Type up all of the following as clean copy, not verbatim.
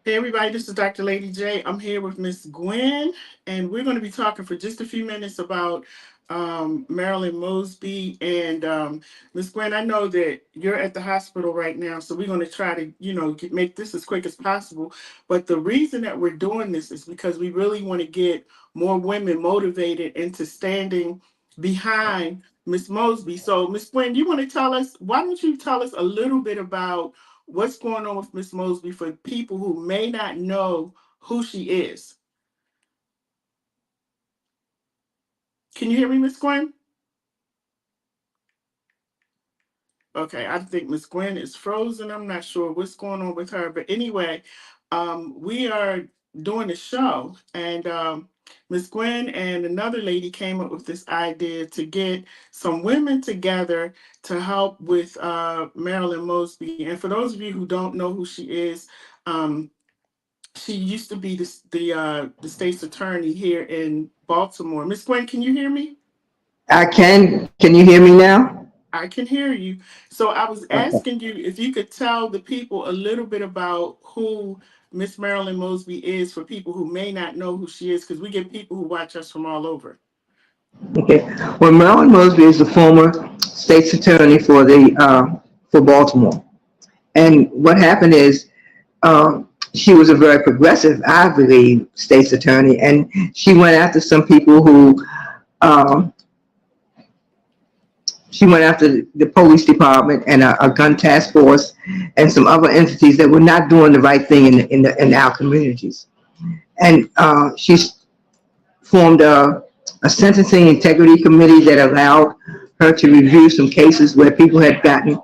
Hey everybody, this is Dr. Lady J. I'm here with Miss Gwen, and we're going to be talking for just a few minutes about Marilyn Mosby. And Miss Gwen, I know that you're at the hospital right now, so we're going to try to, make this as quick as possible. But the reason that we're doing this is because we really want to get more women motivated into standing behind Miss Mosby. So, Miss Gwen, you want to tell us? Why don't you tell us a little bit about what's going on with Miss Mosby for people who may not know who she is? Can you hear me, Miss Gwen? Okay, I think Miss Gwen is frozen. I'm not sure what's going on with her, but anyway, we are doing a show, and Miss Gwen and another lady came up with this idea to get some women together to help with Marilyn Mosby. And for those of you who don't know who she is, um, she used to be the state's attorney here in Baltimore. Miss Gwen, can you hear me? I can. Can you hear me now? I can hear you. So I was Okay. asking you if you could tell the people a little bit about who Miss Marilyn Mosby is for people who may not know who she is, because we get people who watch us from all over. Okay. Well, Marilyn Mosby is the former state's attorney for Baltimore, and what happened is she was a very progressive, I believe, state's attorney, and she went after some people who um, she went after the police department and a gun task force and some other entities that were not doing the right thing in our communities, and she's formed a sentencing integrity committee that allowed her to review some cases where people had gotten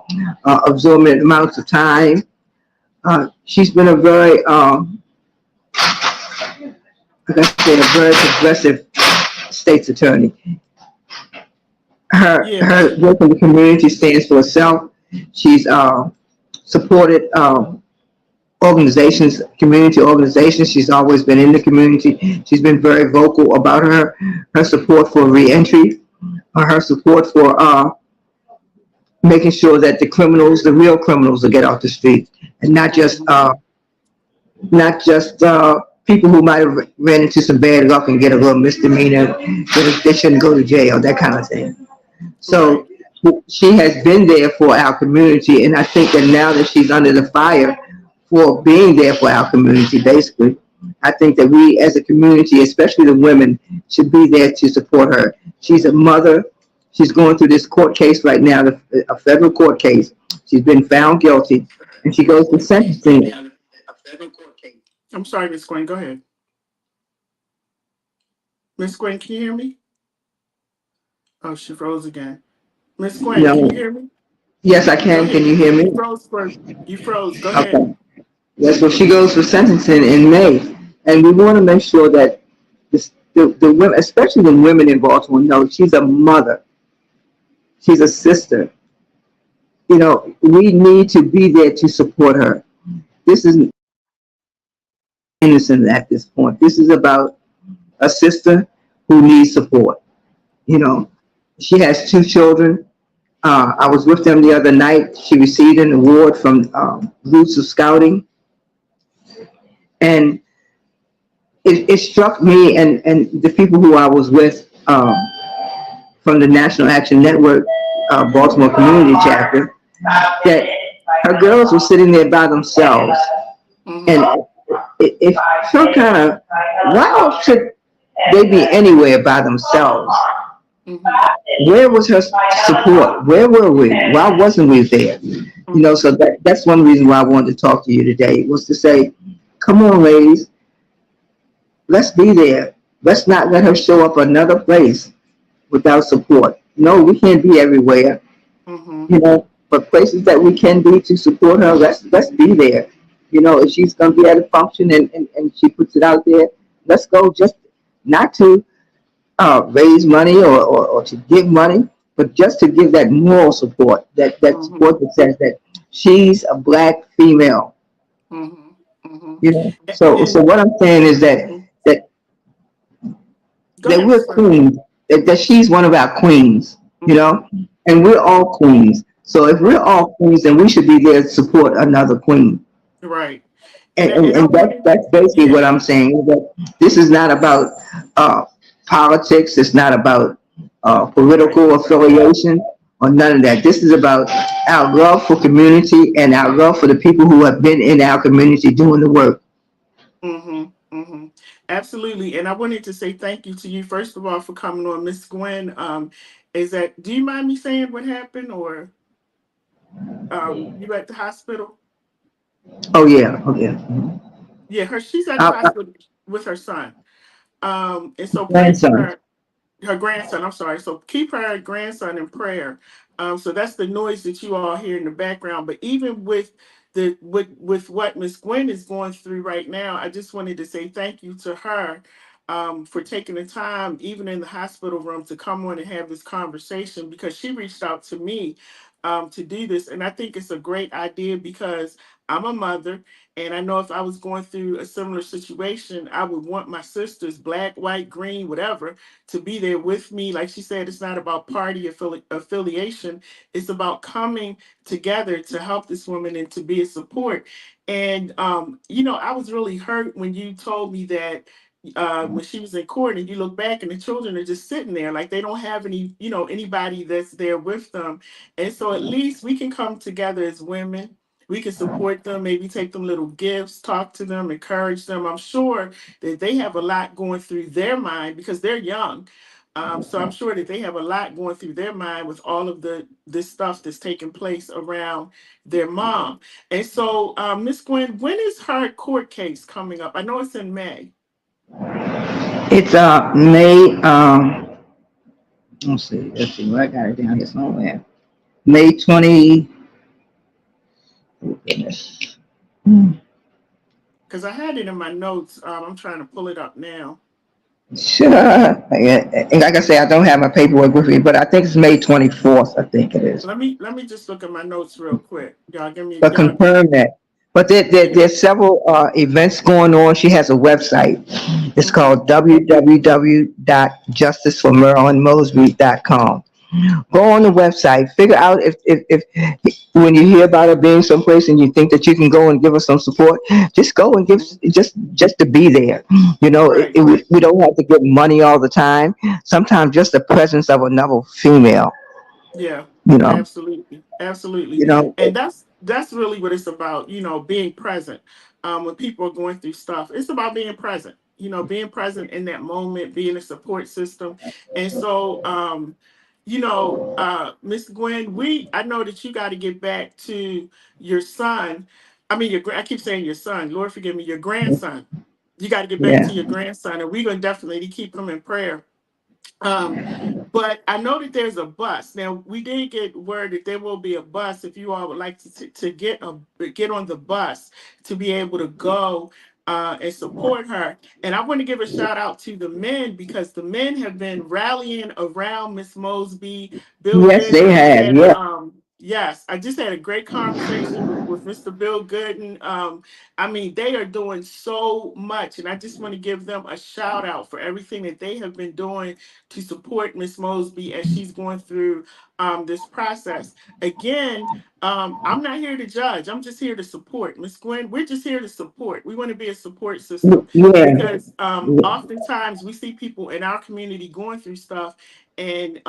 absorbent amounts of time. She's been a very, like I said, a very progressive state's attorney. Yeah. Her work in the community stands for herself. She's supported organizations, community organizations. She's always been in the community. She's been very vocal about her support for reentry, her support for making sure that the criminals, the real criminals, will get off the street, and not just people who might have ran into some bad luck and get a little misdemeanor. They shouldn't go to jail, that kind of thing. Right. So she has been there for our community, and I think that now that she's under the fire for being there for our community, basically, I think that we as a community, especially the women, should be there to support her. She's a mother. She's going through this court case right now, a federal court case. She's been found guilty, and she goes to sentencing. I'm sorry, Miss Gwen. Go ahead. Miss Gwen, can you hear me? Oh, she froze again. Miss Gwen, can you No, hear me? yes, I Go can. Can ahead. you hear You me? froze first. You froze. Go ahead. Okay. Yes, well, she goes for sentencing in May, and we want to make sure that the women, especially the women in Baltimore, know she's a mother, she's a sister. We need to be there to support her. This is innocent at this point. This is about a sister who needs support. You know, she has two children. I was with them the other night. She received an award from Roots of Scouting, and it struck me and the people who I was with from the National Action Network Baltimore Community Chapter that her girls were sitting there by themselves, and Mm-hmm. it felt kind of, why should they be anywhere by themselves? Mm-hmm. Where was her support? Where were we? Why wasn't we there? Mm-hmm. So that's one reason why I wanted to talk to you today, was to say, come on, ladies, let's be there. Let's not let her show up another place without support. No, we can't be everywhere, Mm-hmm. but places that we can be to support her, let's be there. If she's gonna be at a function and she puts it out there, let's go, just not to raise money or to give money, but just to give that moral support, that Mm-hmm. support that says that she's a black female. Mm-hmm. Mm-hmm. So And what I'm saying is that mhm. that Go that ahead, we're Miss Gwen. queens, that she's one of our queens, Mm-hmm. and we're all queens. So if we're Right. all queens, then we should be there to support another queen. Right. And I And wanted, that's basically yeah, what I'm saying, is that this is not about uh, politics. It's not about right. political affiliation or none of that. This is about our love for community and our love for the people who have been in our community doing the work. Mm-hmm. Mm-hmm. Absolutely. And I wanted to say thank you to you, first of all, for coming on, Miss Gwen. Is that, do you mind me saying what happened, or you at the hospital? Oh yeah, oh yeah. Yeah, she's at the Our hospital with her son. And so pray for grandson. her grandson. I'm sorry. So keep her grandson in prayer. So that's the noise that you all hear in the background. But even with with what Miss Gwen is going through right now, I just wanted to say thank you to her for taking the time, even in the hospital room, to come on and have this conversation, because she reached out to me to do this, and I think it's a great idea because I'm a mother. And I know if I was going through a similar situation, I would want my sisters, black, white, green, whatever, to be there with me. Like she said, it's not about party affiliation. It's about coming together to help this woman and to be a support. And I was really hurt when you told me that when she was in court, and you look back and the children are just sitting there like they don't have any, anybody that's there with them. And so at least we can come together as women. We can support them, maybe take them little gifts, talk to them, encourage them. I'm sure that they have a lot going through their mind because they're young. So I'm sure that they have a lot going through their mind with all of this stuff that's taking place around their mom. And so, Miss Gwen, when is her court case coming up? I know it's in May. It's May. Let's see. Let's see. I got it down here somewhere. May 20. Oh goodness. Because I had it in my notes. I'm trying to pull it up now. Sure. And like I say, I don't have my paperwork with me, but I think it's May 24th. I think it is. Let me just look at my notes real quick. But Y'all. confirm that. But Yeah. there's several events going on. She has a website. It's Mm-hmm. called www.justiceformarilynmosby.com. Go on the website. Figure out if when you hear about her being someplace and you think that you can go and give her some support, just go and give Hmm. just to be there. Right. We don't have to get money all the time. Sometimes just the presence of another female. Yeah, You know. absolutely, absolutely. You know. And that's really what it's about, being present. When people are going through stuff, it's about being present. Being present in that moment, being a support system. And so, Miss Gwen, I know that you got to get back to your son. I mean, I keep saying your son. Lord forgive me, your grandson. You got to get back Yeah. to your grandson, and we're gonna definitely keep him in prayer. Um, but I know that there's a bus. Now we did get word that there will be a bus if you all would like to get on the bus to be able to go and support her. And I want to give a shout out to the men because the men have been rallying around Miss Mosby. Bill Yes, Gooden, they I just have. had Yeah. a yes, I just had a great conversation with Mr. Bill Gooden. I mean, they are doing so much, and I just want to give them a shout out for everything that they have been doing to support Miss Mosby as she's going through this process. Again, I'm not here to judge. I'm just here to support. Miss Gwen, we're just here to support. We want to be a support system Yeah. because oftentimes we see people in our community going through stuff and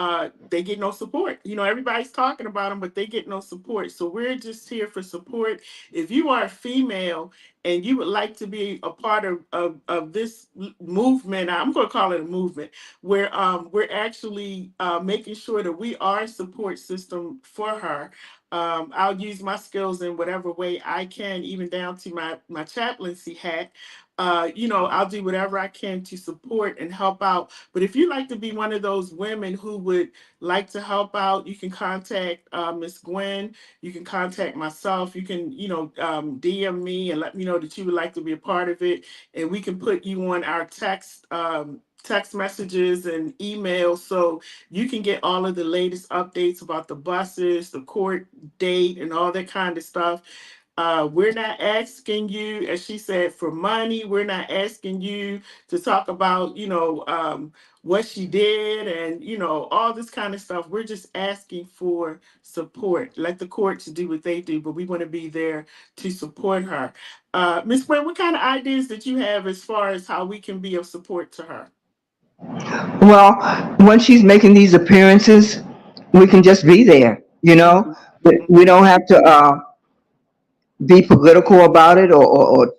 they get no support. Everybody's talking about them, but they get no support. So we're just here for support. If you are a female and you would like to be a part of this movement, I'm going to call it a movement where we're actually making sure that we are a support system for her. I'll use my skills in whatever way I can, even down to my chaplaincy hat. I'll do whatever I can to support and help out. But if you'd like to be one of those women who would like to help out, you can contact Miss Gwen. You can contact myself. You can, DM me and let me know that you would like to be a part of it, and we can put you on our text messages and emails so you can get all of the latest updates about the buses, the court date, and all that kind of stuff. We're not asking you, as she said, for money. We're not asking you to talk about, what she did and, all this kind of stuff. We're just asking for support. Let the courts do what they do, but we want to be there to support her. Ms. Brent, what kind of ideas that you have as far as how we can be of support to her? Well, when she's making these appearances, we can just be there, you know. Mhm, We mhm. don't have to be political about it, or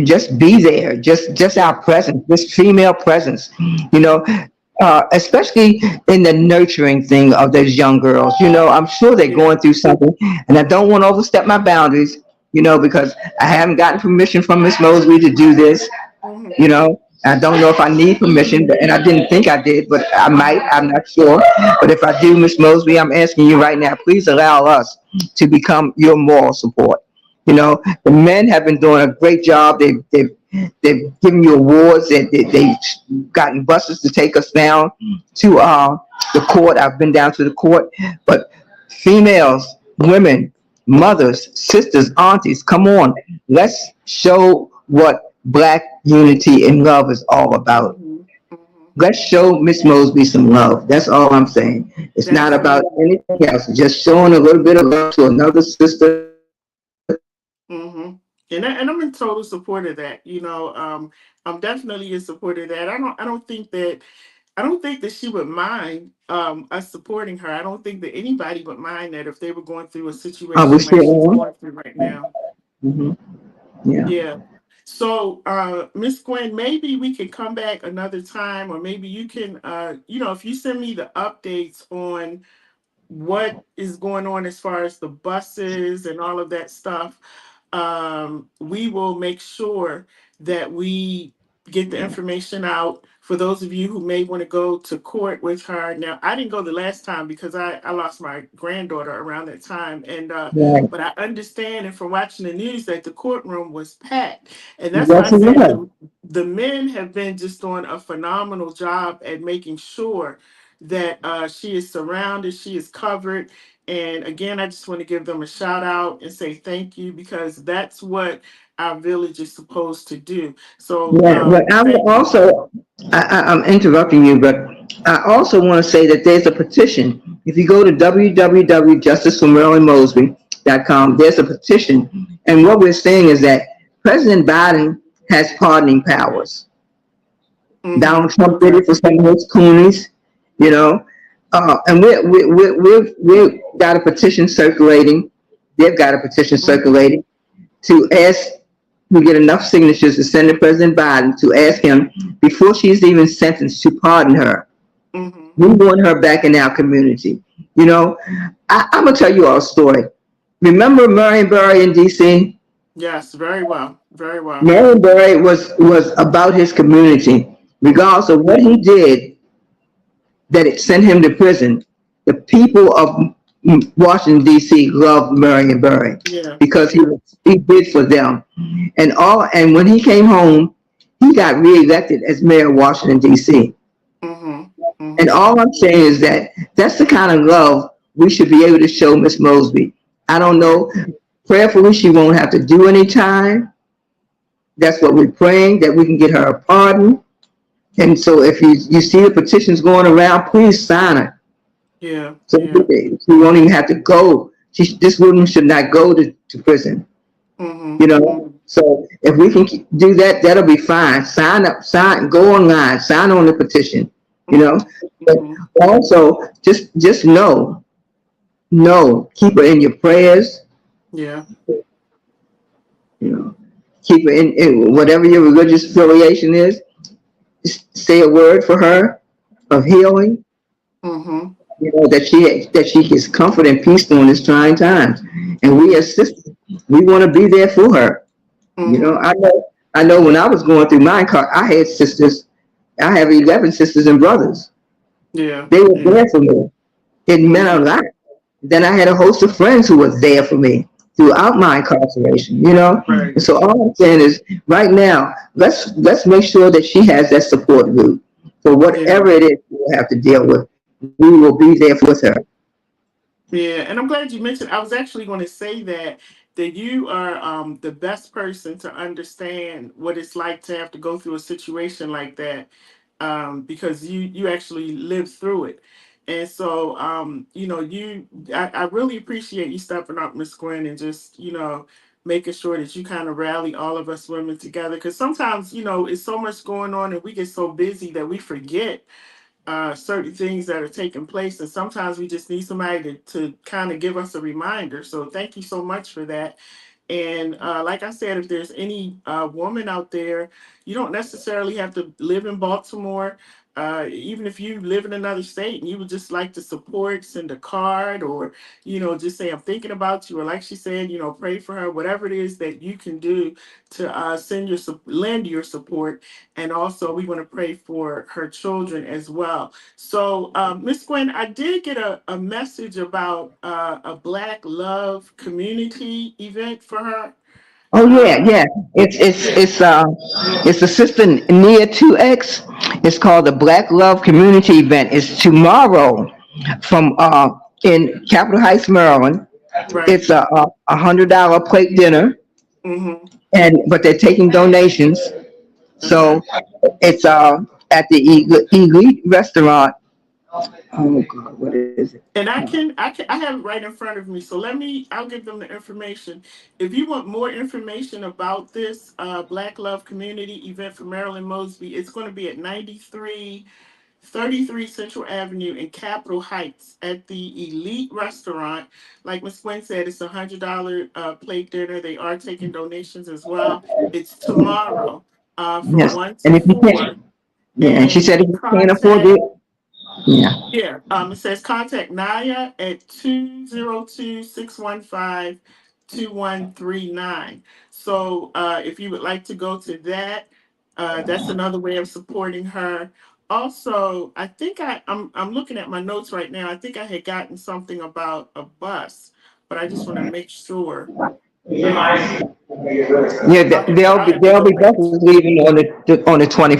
just be there. Just Yeah. our presence, this female presence, you know. Especially in the nurturing thing of those young girls, I'm sure they're Yeah. going through something, and I don't want to overstep my boundaries, because I haven't gotten permission from Miss Mosby to do this. Mhm, you know. I don't know if I need permission, and I didn't think I did, but I might. mhm. I'm not sure. But if I do, Miss Mosby, I'm asking you right now, please allow us to become your moral support. The men have been doing a great job. They've given you awards. They've gotten buses to take us down to the court. I've been down to the court, but females, women, mothers, sisters, aunties, come on, let's show what Black unity and love is all about. Mhm, mhm. Let's show Miss Mosby some love. That's all I'm saying. It's not about Definitely. anything else. It's just showing a little bit of love to another sister. Hmm. And I'm in total support of that. I'm definitely in support of that. I don't think that she would mind us supporting her. I don't think that anybody would mind that if they were going through a We situation like still she's on? going through right now. Hmm. Yeah. Yeah. So, Miss Gwen, maybe we can come back another time, or maybe you can, if you send me the updates on what is going on as far as the buses and all of that stuff, we will make sure that we get the information out for those of you who may want to go to court with her. Now, I didn't go the last time because I lost my granddaughter around that time, and Right. but I understand and from watching the news that the courtroom was packed, and that's why I Yes, it said was. the men have been just doing a phenomenal job at making sure that she is surrounded, she is covered. And again, I just want to give them a shout out and say thank you because that's what our village is supposed to do. So Yeah, but I would thank you. also, I'm interrupting you, but I also want to say that there's a petition. If you go to www.justiceformarilynmosby.com, there's a petition. And what we're saying is that President Biden has pardoning powers. Mm-hmm. Donald Trump did Okay. it for some of his coonies, you know. And we've got a petition circulating. They've got a petition Mm-hmm. circulating to ask, we get enough signatures to send to President Biden to ask him, before she's even sentenced, to pardon her. Mm-hmm. We want her back in our community. You know, I'm gonna tell you all a story. Remember Marion Barry in D.C.? Yes, very well. Very well. Marion Barry was about his community, Mm-hmm. regardless of what he did that it sent him to prison. The people of Washington D.C. loved Marion Barry Yeah. because he Yeah. he did for them. And when he came home, he got reelected as mayor of Washington D.C. Mm-hmm. And Mm-hmm. all I'm saying is that that's the kind of love we should be able to show Miss Mosby. I don't Right. know. Prayerfully, she won't have to do any time. That's what we're praying, that we can get her a pardon. And so if you see the petitions going around, please sign it. Yeah. So Yeah. she won't even have to go. This woman should not go to prison. Mm-hmm. You know. Mm-hmm. So if we can do that, that'll be fine. Sign up, go online, sign on the petition. You know. Mm-hmm. But Mm-hmm. also, just know, keep her in your prayers. Yeah. You know, keep her in whatever your religious affiliation is. Just say a word for her of healing. Mm-hmm. That she gets comfort and peace during this trying times. And we Mm-hmm. as sisters, we want to be there for her. Mm-hmm. I know when I was going through mine, I had sisters. I have 11 sisters and brothers. Yeah. They were Yeah. there for me. It meant a Mm-hmm. lot. Then I had a host of friends who were there for me throughout my incarceration. Right. And so all I'm saying is, right now, let's make sure that she has that support group for Yeah. whatever it is we'll have to deal with. We will be there with her. Yeah, and I'm glad you mentioned. I was actually going to say that that you are the best person to understand what it's like to have to go through a situation like that, because you actually lived through it. And so, I really appreciate you stepping up, Miss Gwen, and just, making sure that you kind of rally all of us women together. Because sometimes, it's so much going on and we get so busy that we forget certain things that are taking place. And sometimes we just need somebody to kind of give us a reminder. So thank you so much for that. And like I said, if there's any woman out there, you don't necessarily have to live in Baltimore. Even if you live in another state and you would just like to support, send a card, or just say I'm thinking about you, or like she said, pray for her. Whatever it is that you can do to lend your support, and also we want to pray for her children as well. So, Miss Gwen, I did get a message about a Black Love community event for her. Oh yeah, Um, yeah. It's it's yeah. it's uh it's the sister near 2X. It's called the Black Love Community Event. It's tomorrow from in Capitol Heights, Maryland. Right. It's a $100 plate dinner, Mm-hmm. and but they're taking donations. Okay. So it's at the Elite Restaurant. Oh God, what is it? And I have it right in front of me. So I'll give them the information. If you want more information about this Black Love Community event for Marilyn Mosby, it's going to be at 33 Central Avenue in Capitol Heights at the Elite Restaurant. Like Miss Gwen said, it's $100 plate dinner. They are taking donations as well. It's tomorrow from Yes, 1 to and if you 4. can't, yeah, and she And said if you can't afford contact it, yeah. Yeah, it says contact Naya at 202-615-2139. So if you would like to go to that, that's another way of supporting her. Also, I think I'm looking at my notes right now. I think I had gotten something about a bus, but I just want to make sure. Um, Yeah, I'll have to there'll go be back. buses leaving on the 20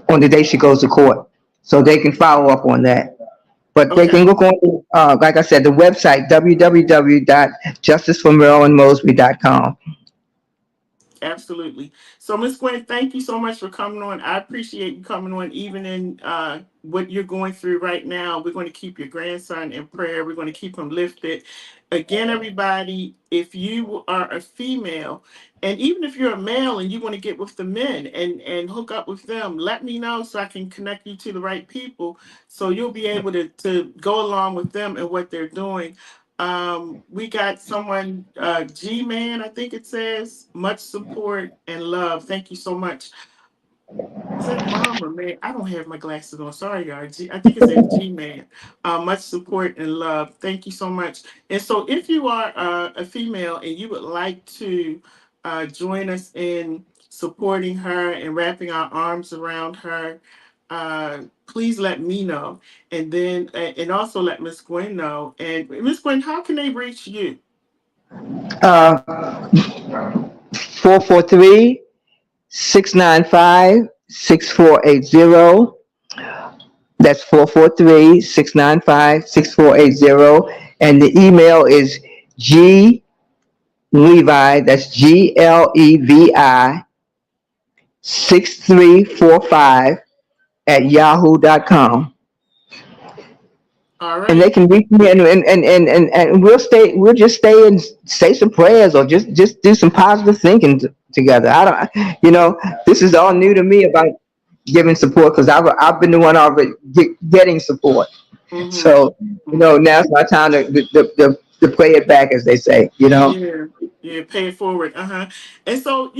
on the day she goes to court, so they can follow up on that. But they can Okay. look on, like I said, the website www.justiceformarilynmosby.com. Absolutely. So, Miss Gwen, thank you so much for coming on. I appreciate you coming on, even in what you're going through right now. We're going to keep your grandson in prayer. We're going to keep him lifted. Again, everybody, if you are a female, and even if you're a male and you want to get with the men and hook up with them, let me know so I can connect you to the right people so you'll be able to go along with them and what they're doing. We got someone, G Man, I think it says, much support and love. Thank you so much. Is that mom or man? I don't have my glasses on. Sorry, y'all. I think it says G Man. Much support and love. Thank you so much. And so, if you are a female and you would like to join us in supporting her and wrapping our arms around her, please let me know. And also let Miss Gwen know. And Miss Gwen, how can they reach you? 443-695-6480. That's 443-695-6480. And the email is G Levi, that's GLEVI 6345 at yahoo.com. All And they right. can reach me, and we'll just stay and say some prayers, or just do some positive thinking together. I don't, this is all new to me about giving support, because I've been the one already getting support. Mm-hmm. So, now it's my time to play it back, as they say. Yeah, yeah, pay it forward. Uh-huh. And so,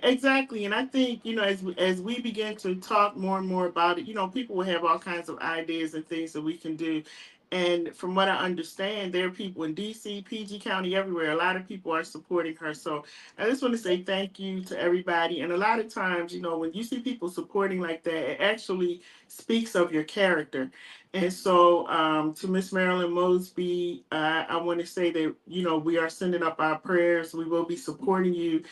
exactly. And I think, as we begin to talk more and more about it, people will have all kinds of ideas and things that we can do. And from what I understand, there are people in DC, PG County, everywhere. A lot of people are supporting her. So I just want to say thank you to everybody. And a lot of times, when you see people supporting like that, it actually speaks of your character. And so, to Miss Marilyn Mosby, I want to say that, we are sending up our prayers. We will be supporting you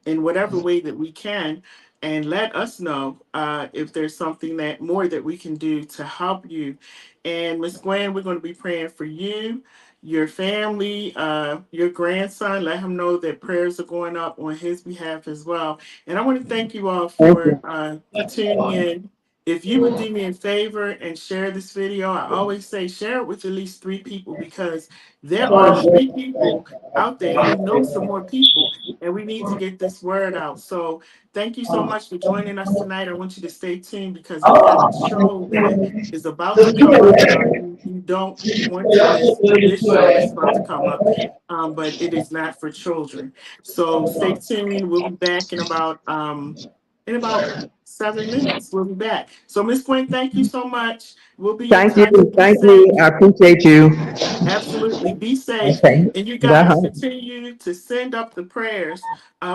in whatever way that we can. And let us know if there's something that we can do to help you. And Miss Gwen, we're going to be praying for you, your family, your grandson. Let him know that prayers are going up on his behalf as well. And I want to thank you all Thank for tuning in. If you would do me a favor and share this video, I always say share it with at least three people, because there are three people out there who know some more people, and we need to get this word out. So thank you so much for joining us tonight. I want you to stay tuned because we have a show that is about to come up, y'all. You don't want to miss this show that's about to come up, but it is not for children. So stay tuned. We'll be back in about 7 minutes. We'll be back. So Miss Gwen, thank you so much. We'll be in thank you. touch. Be Thank you. safe. I appreciate you. Absolutely. Be safe. Okay. And you guys Uh-huh. continue to send up the prayers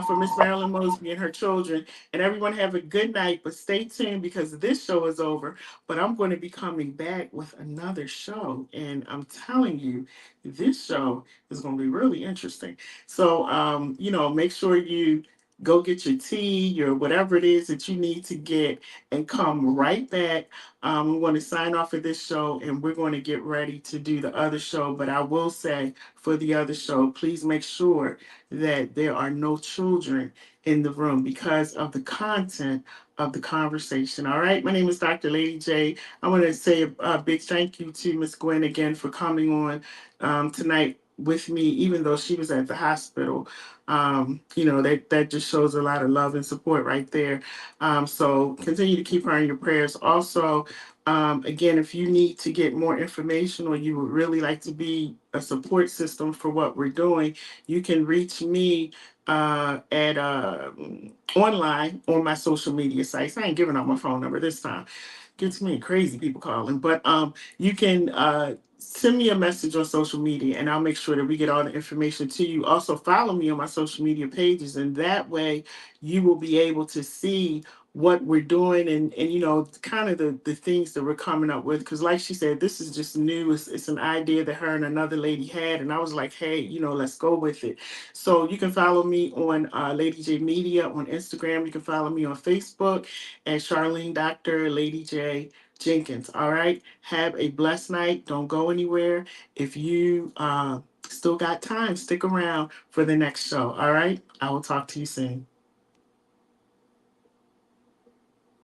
for Miss Marilyn Mosby and her children. And everyone have a good night. But stay tuned because this show is over. But I'm going to be coming back with another show. And I'm telling you, this show is going to be really interesting. So, make sure you go get your tea, your whatever it is that you need to get, and come right back. We want to sign off of this show and we're going to get ready to do the other show. But I will say for the other show, please make sure that there are no children in the room because of the content of the conversation. All right. My name is Dr. Lady J. I want to say a big thank you to Miss Gwen again for coming on tonight with me, even though she was at the hospital. That just shows a lot of love and support right there. So continue to keep her in your prayers. Also, again, if you need to get more information or you would really like to be a support system for what we're doing, you can reach me at online on my social media sites. I ain't giving out my phone number this time. Gets me crazy people calling, but you can send me a message on social media and I'll make sure that we get all the information to you. Also follow me on my social media pages, and that way you will be able to see what we're doing and kind of the things that we're coming up with, because like she said, this is just new. It's an idea that her and another lady had, and I was like, hey, let's go with it. So you can follow me on Lady J Media on Instagram. You can follow me on Facebook at Charlene Dr. Lady J Jenkins. All right. Have a blessed night. Don't go anywhere. If you still got time, stick around for the next show. All right. I will talk to you soon.